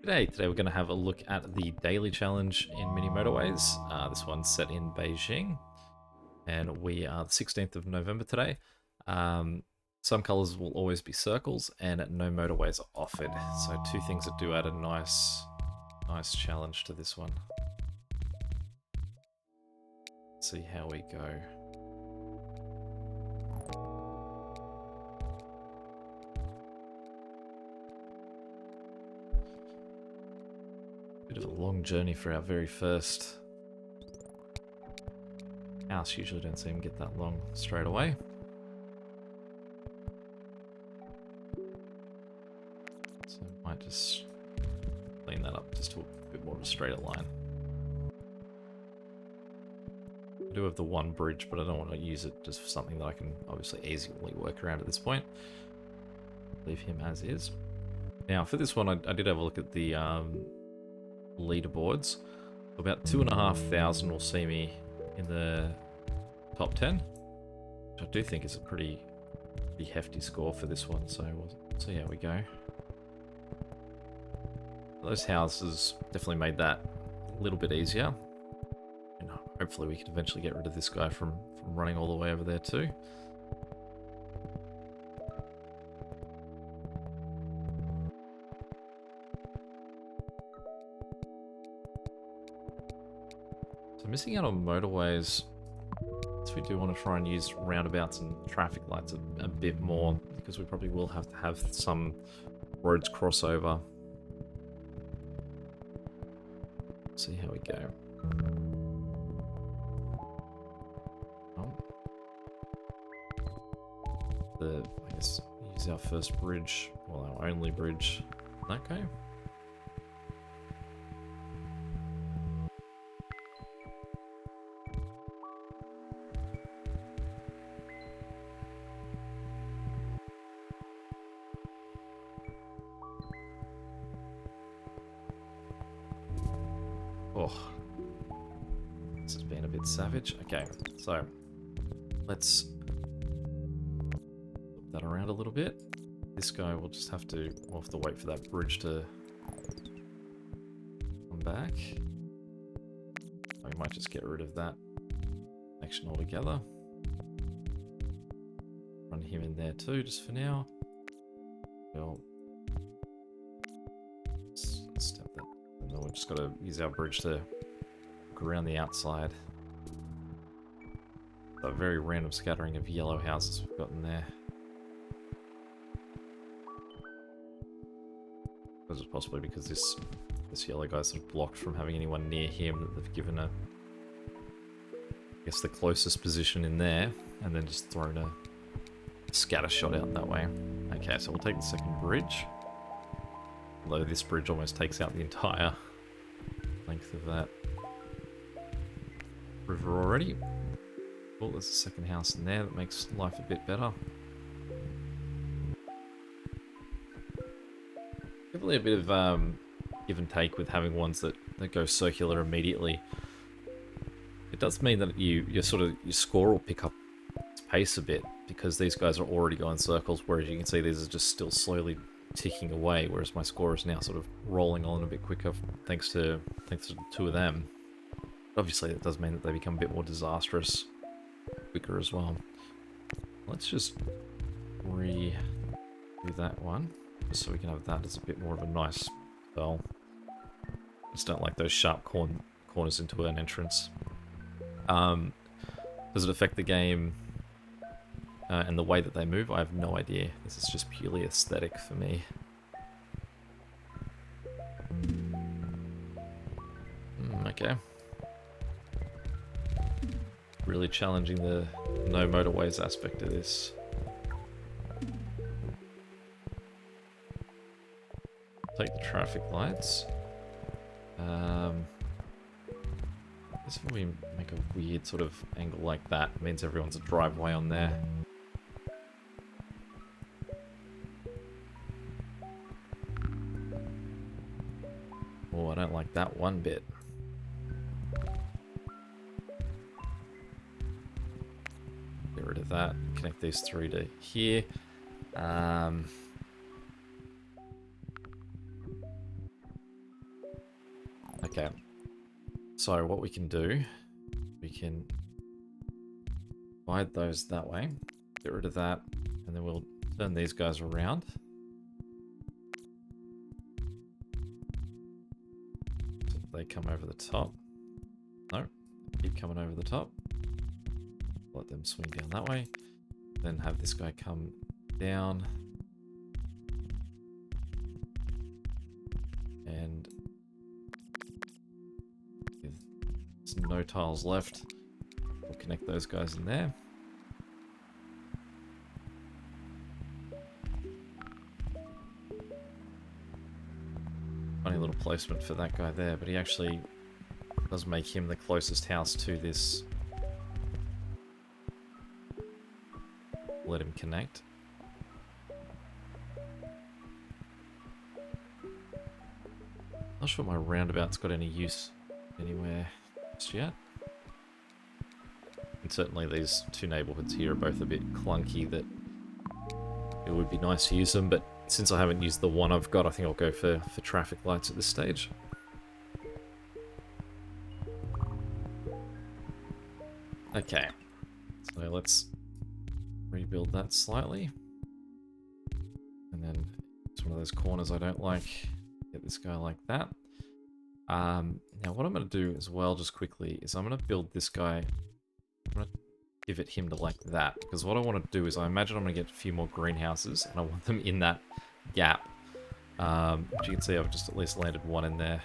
Today we're going to have a look at the daily challenge in Mini Motorways. This one's set in Beijing, and we are the 16th of November today. Some colors will always be circles, and no motorways are offered. So two things that do add a nice challenge to this one. Let's see how we go. Bit of a long journey for our very first house. Usually don't see them get that long straight away. So I might just clean that up just to a bit more of a straighter line. I do have the one bridge, but I don't want to use it just for something that I can obviously easily work around at this point. Leave him as is. Now for this one, I did have a look at the leaderboards. About 2,500 will see me in the top 10, which I do think is a pretty hefty score for this one. So we'll see how we go. Those houses definitely made that a little bit easier, and hopefully we can eventually get rid of this guy from running all the way over there too. So missing out on motorways, so we do want to try and use roundabouts and traffic lights a bit more, because we probably will have to have some roads crossover. See how we go. I guess use our first bridge, well, our only bridge. Okay. Oh, this has been a bit savage. Okay, so let's flip that around a little bit. This guy will just have to, we'll have to wait for that bridge to come back. We might just get rid of that connection altogether. Run him in there too, just for now. Well, step that. And then we've just got to use our bridge to look around the outside. A very random scattering of yellow houses we've got in there. This is possibly because this yellow guy's sort of blocked from having anyone near him, that they've given I guess the closest position in there, and then just thrown a scatter shot out that way. Okay, so we'll take the second bridge. Although this bridge almost takes out the entire length of that river already. Oh, there's a second house in there that makes life a bit better. Definitely a bit of give and take with having ones that go circular immediately. It does mean that your score will pick up its pace a bit, because these guys are already going circles, whereas you can see these are just still slowly ticking away, whereas my score is now sort of rolling on a bit quicker thanks to the two of them. Obviously that does mean that they become a bit more disastrous quicker as well. Let's just redo that one, just so we can have that as a bit more of a nice spell. Just don't like those sharp corners into an entrance. Does it affect the game and the way that they move? I have no idea. This is just purely aesthetic for me. Okay. Really challenging the no motorways aspect of this. Take the traffic lights. If we make a weird sort of angle like that, it means everyone's a driveway on there. Oh, I don't like that one bit. Get rid of that. Connect these three to here. Okay. So what we can do, we can divide those that way, get rid of that, and then we'll turn these guys around. So they come over the top. No, keep coming over the top. Let them swing down that way. Then have this guy come down. And with no tiles left, we'll connect those guys in there. Funny little placement for that guy there, but he actually does make him the closest house to this. Let him connect. Not sure my roundabout's got any use anywhere just yet. And certainly these two neighborhoods here are both a bit clunky that it would be nice to use them, but since I haven't used the one I've got, I think I'll go for traffic lights at this stage. Okay, so let's rebuild that slightly. And then it's one of those corners I don't like. Get this guy like that. Now what I'm going to do as well, just quickly, is I'm going to build this guy. I'm going to pivot him to like that, because what I want to do is I imagine I'm going to get a few more greenhouses, and I want them in that gap. Which you can see I've just at least landed one in there,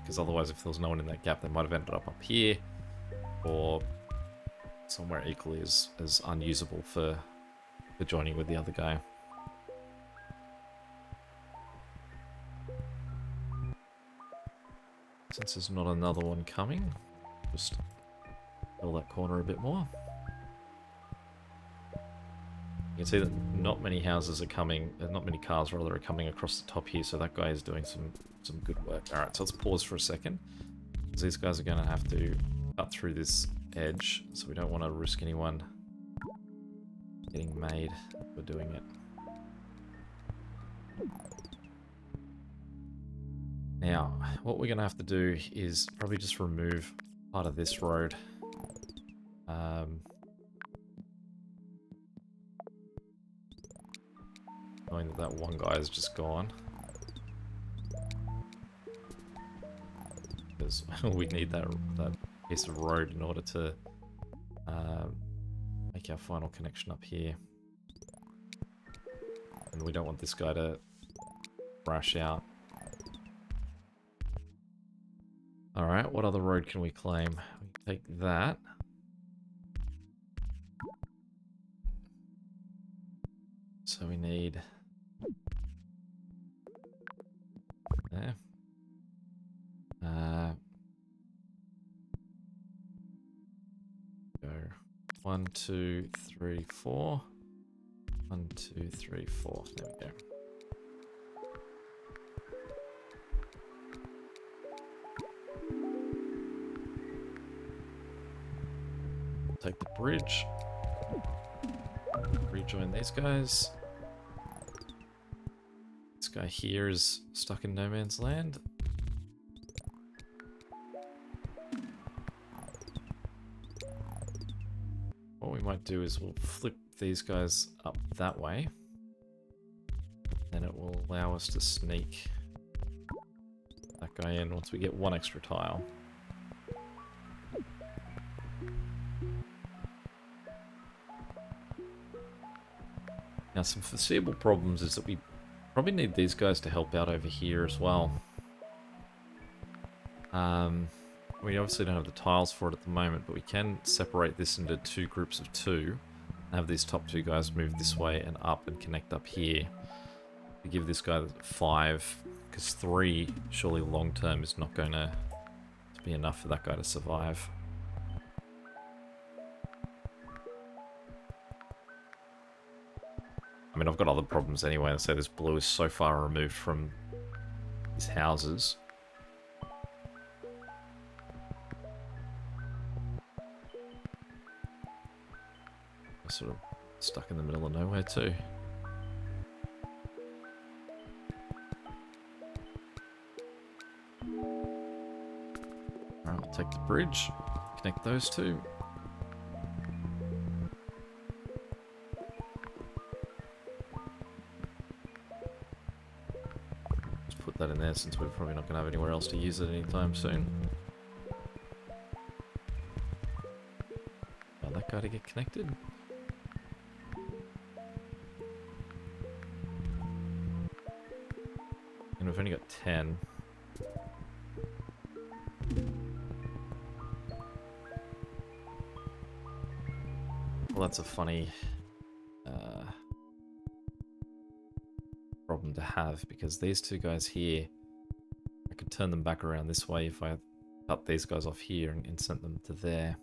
because otherwise if there was no one in that gap, they might have ended up here, or somewhere equally as unusable for joining with the other guy. Since there's not another one coming, just fill that corner a bit more. You can see that not many houses are coming, not many cars rather are coming across the top here, so that guy is doing some good work. Alright, so let's pause for a second, because these guys are going to have to cut through this edge, so we don't want to risk anyone getting made for doing it. Now, what we're going to have to do is probably just remove part of this road. Knowing that one guy is just gone. Because we need that piece of road in order to make our final connection up here. And we don't want this guy to rush out. Alright, what other road can we claim? We can take that. So we need... there. Go 1, 2, 3, 4. 1, 2, 3, 4. There we go. Take the bridge. Rejoin these guys. This guy here is stuck in no man's land. What we might do is we'll flip these guys up that way. And it will allow us to sneak that guy in once we get one extra tile. Now, some foreseeable problems is that we probably need these guys to help out over here as well. We obviously don't have the tiles for it at the moment, but we can separate this into two groups of two. And have these top two guys move this way and up and connect up here. To give this guy 5, because 3, surely long term, is not going to be enough for that guy to survive. I mean, I've got other problems anyway. I say this blue is so far removed from these houses. I'm sort of stuck in the middle of nowhere too. take the bridge, connect those two. Just put that in there since we're probably not going to have anywhere else to use it anytime soon. Allow that guy to get connected. And we've only got 10. Well, that's a funny problem to have, because these two guys here, I could turn them back around this way if I cut these guys off here and sent them to there.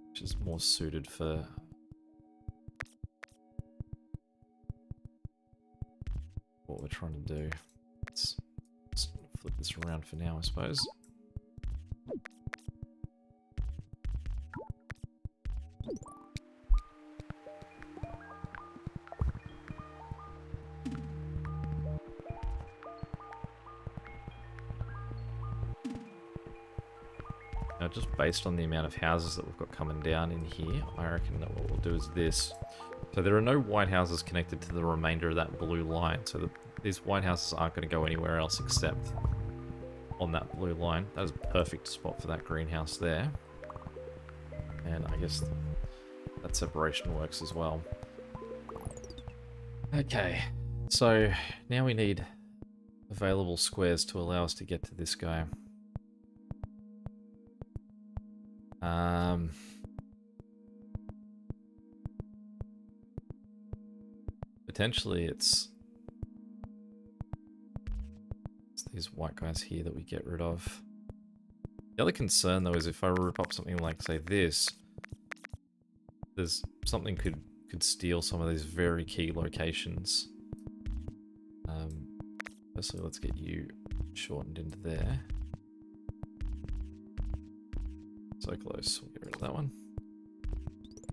Which is more suited for what we're trying to do. Let's flip this around for now, I suppose. Now, just based on the amount of houses that we've got coming down in here, I reckon that what we'll do is this. So there are no white houses connected to the remainder of that blue line, so these white houses aren't going to go anywhere else except on that blue line. That is a perfect spot for that greenhouse there. And I guess that separation works as well. Okay, so now we need available squares to allow us to get to this guy. Potentially it's these white guys here that we get rid of. The other concern though is if I rip up something like, say, this, there's something could steal some of these very key locations. Firstly, let's get you shortened into there. So close, we'll get rid of that one.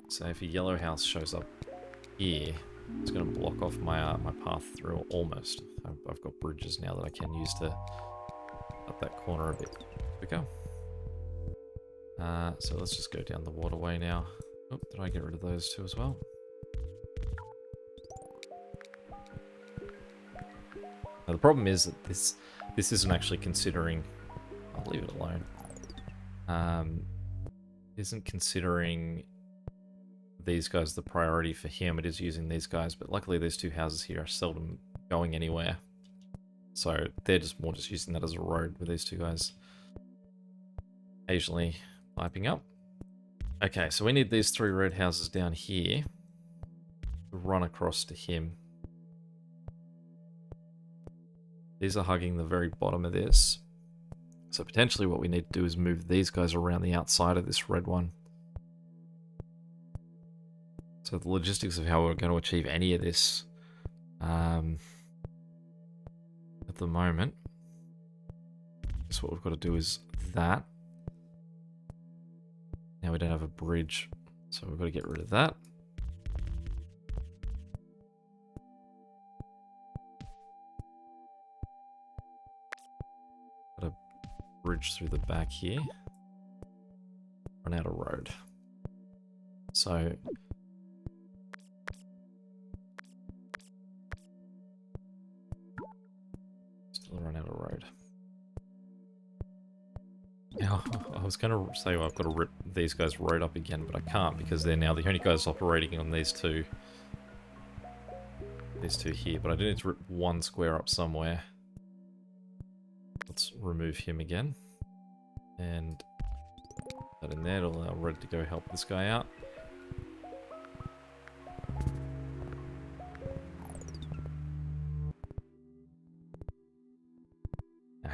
So if a yellow house shows up here, it's going to block off my my path through almost. I've got bridges now that I can use to up that corner a bit quicker. So let's just go down the waterway now. Oh, did I get rid of those two as well? Now the problem is that this isn't actually considering. I'll leave it alone. Isn't considering these guys the priority for him. It is using these guys, but luckily these two houses here are seldom going anywhere, so they're just using that as a road with these two guys occasionally piping up. Okay, so we need these three red houses down here to run across to him. These are hugging the very bottom of this, so potentially what we need to do is move these guys around the outside of this red one. So the logistics of how we're going to achieve any of this at the moment, so what we've got to do is that. Now we don't have a bridge, so we've got to get rid of that. Got a bridge through the back here. Run out of road. So run out of road. Now, I was going to say, well, I've got to rip these guys' road up again, but I can't because they're now the only guys operating on these two here. But I do need to rip one square up somewhere. Let's remove him again. And put that in there. It'll allow red to go help this guy out.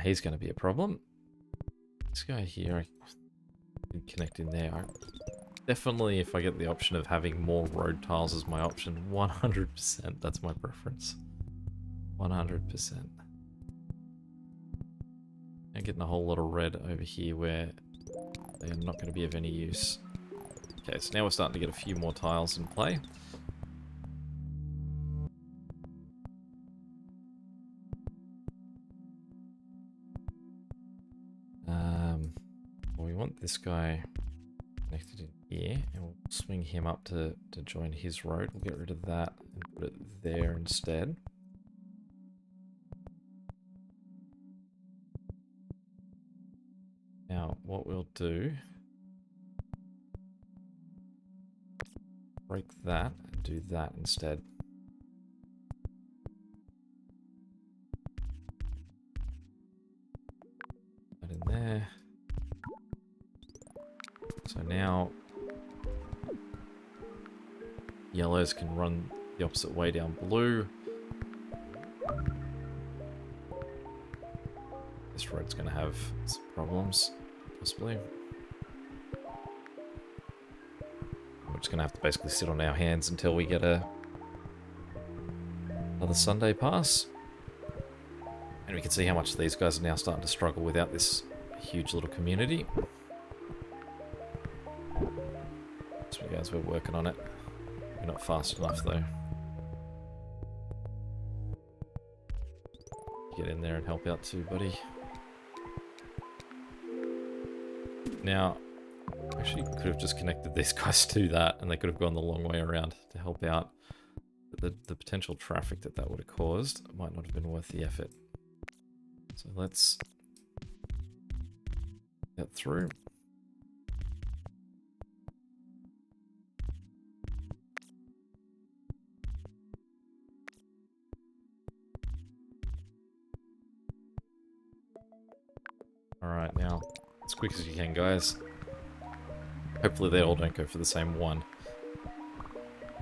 He's going to be a problem. This guy here, I can connect in there. Definitely, if I get the option of having more road tiles as my option, 100%, that's my preference. 100%. I'm getting a whole lot of red over here where they are not going to be of any use. Okay, so now we're starting to get a few more tiles in play. want this guy connected in here, and we'll swing him up to join his road. We'll get rid of that and put it there instead. Now, what we'll do, break that and do that instead. That in there. So now yellows can run the opposite way down blue. This road's going to have some problems, possibly. We're just going to have to basically sit on our hands until we get another Sunday pass. And we can see how much these guys are now starting to struggle without this huge little community. So guys, we're working on it. We're not fast enough though. Get in there and help out too, buddy. Now, actually could have just connected these guys to that and they could have gone the long way around to help out. But the potential traffic that would have caused might not have been worth the effort. So let's get through. Alright, now, as quick as you can, guys. Hopefully they all don't go for the same one.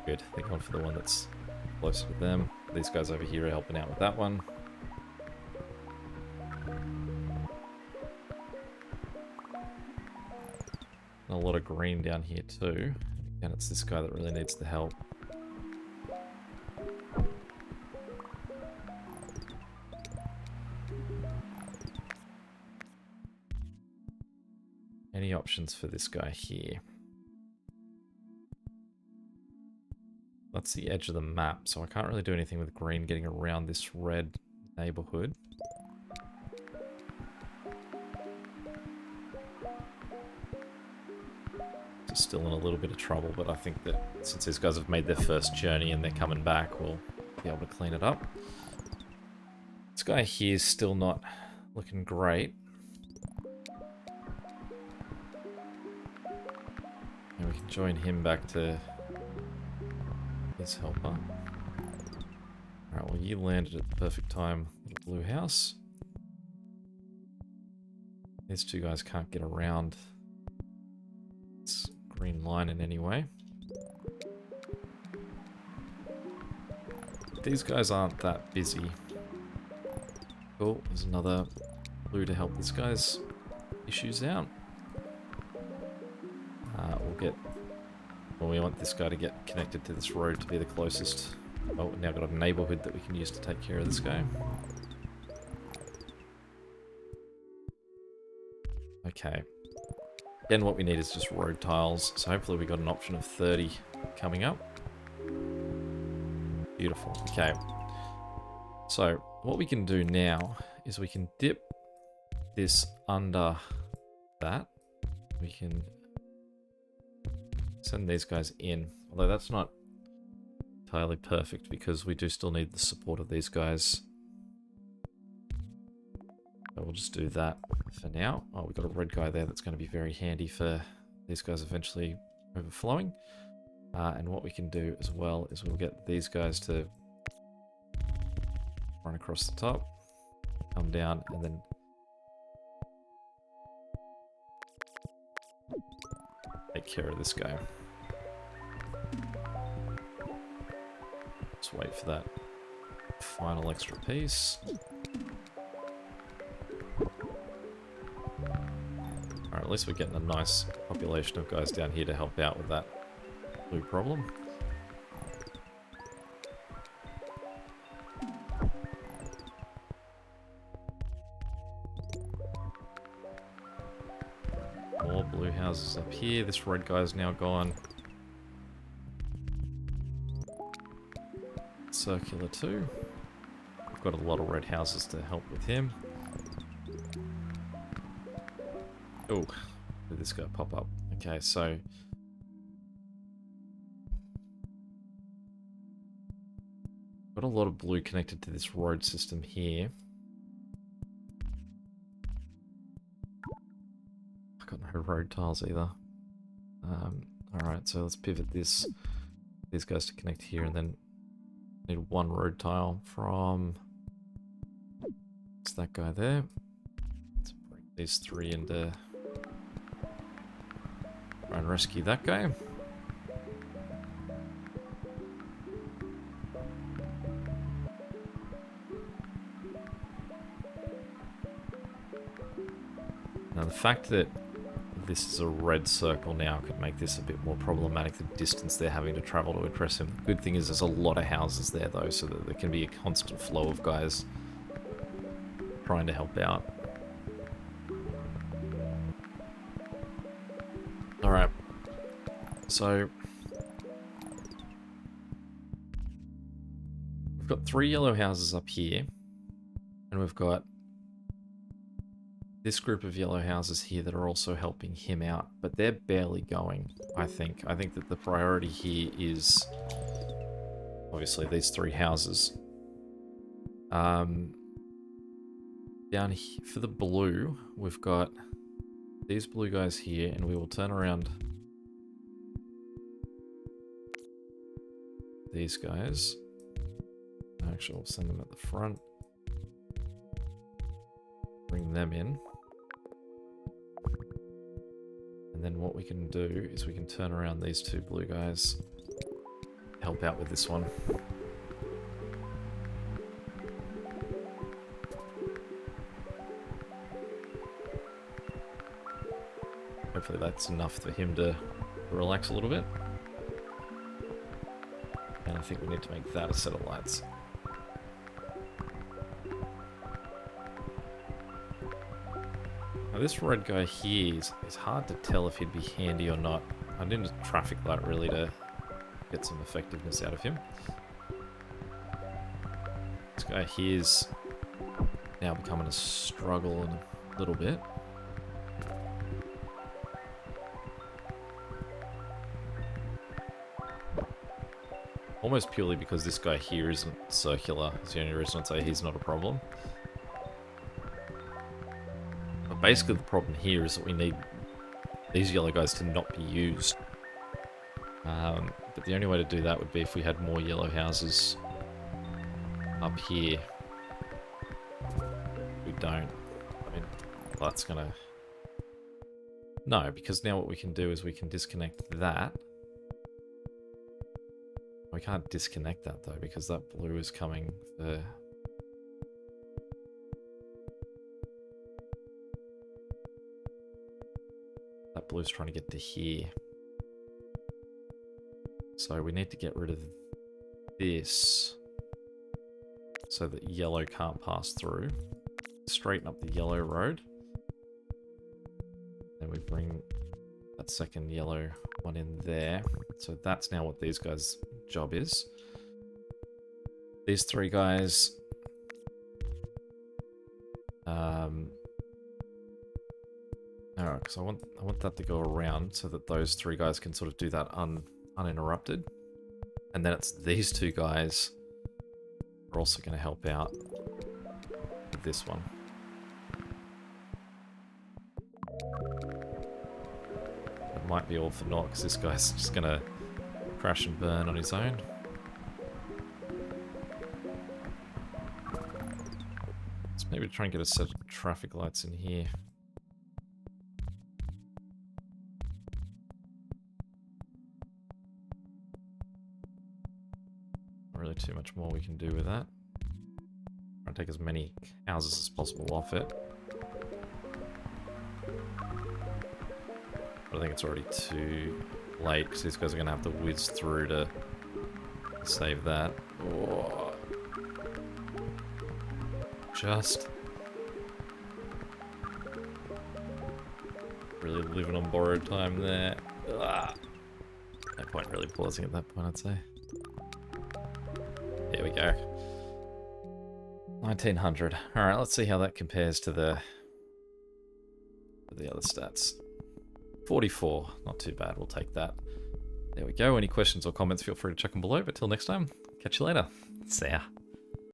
Good, they're going for the one that's closer to them. These guys over here are helping out with that one. And a lot of green down here too. And it's this guy that really needs the help. Any options for this guy here? That's the edge of the map, so I can't really do anything with green getting around this red neighborhood. Still in a little bit of trouble, but I think that since these guys have made their first journey and they're coming back, we'll be able to clean it up. This guy here is still not looking great. And we can join him back to his helper. Alright, well you landed at the perfect time, little blue house. These two guys can't get around this green line in any way. These guys aren't that busy. Cool, there's another blue to help this guy's issues out. Well, we want this guy to get connected to this road to be the closest. Oh, we've now got a neighborhood that we can use to take care of this guy. Okay. Again, what we need is just road tiles, so hopefully we got an option of 30 coming up. Beautiful. Okay. So, what we can do now is we can dip this under that. We can send these guys in, although that's not entirely perfect because we do still need the support of these guys. So we'll just do that for now. Oh, we've got a red guy there that's going to be very handy for these guys eventually overflowing. And what we can do as well is we'll get these guys to run across the top, come down, and then take care of this guy. Just wait for that final extra piece. Alright, at least we're getting a nice population of guys down here to help out with that blue problem. More blue houses up here. This red guy's now gone. Circular too. We've got a lot of red houses to help with him. Oh, Did this guy pop up? Okay, so got a lot of blue connected to this road system here. I've got no road tiles either. Alright, so let's pivot these guys to connect here, and then need one road tile from... It's that guy there. Let's bring these three into... Try and rescue that guy. Now the fact that this is a red circle now could make this a bit more problematic, the distance they're having to travel to address him. The good thing is there's a lot of houses there though, so that there can be a constant flow of guys trying to help out. Alright, so we've got 3 yellow houses up here, and we've got this group of yellow houses here that are also helping him out, but they're barely going, I think. I think that the priority here is obviously these 3 houses. Down here, for the blue, we've got these blue guys here, and we will turn around these guys. Actually, we'll send them at the front. Bring them in. And then what we can do is we can turn around these 2 blue guys, help out with this one. Hopefully that's enough for him to relax a little bit. And I think we need to make that a set of lights. Now this red guy here is hard to tell if he'd be handy or not. I need a traffic light really to get some effectiveness out of him. This guy here's now becoming a struggle in a little bit. Almost purely because this guy here isn't circular. It's the only reason I'd say he's not a problem. But basically the problem here is that we need these yellow guys to not be used. But the only way to do that would be if we had more yellow houses up here. We don't. I mean, that's gonna... No, because now what we can do is we can disconnect that. We can't disconnect that though, because that blue is coming for... That blue's trying to get to here. So we need to get rid of this so that yellow can't pass through. Straighten up the yellow road. Then we bring that second yellow one in there. So that's now what these guys' job is. These 3 guys alright, because I want that to go around so that those 3 guys can sort of do that uninterrupted. And then it's these 2 guys are also going to help out with this one. It might be all for naught because this guy's just going to crash and burn on his own. Let's maybe try and get a set of traffic lights in here. Not really too much more we can do with that. Try and take as many houses as possible off it. But I think it's already too late because these guys are going to have to whiz through to save that. Oh. Just really living on borrowed time there. Ah. No point really pausing at that point, I'd say. There we go. 1900. Alright, let's see how that compares to the other stats. 44. Not too bad. We'll take that. There we go. Any questions or comments, feel free to chuck them below. But till next time, catch you later. See ya.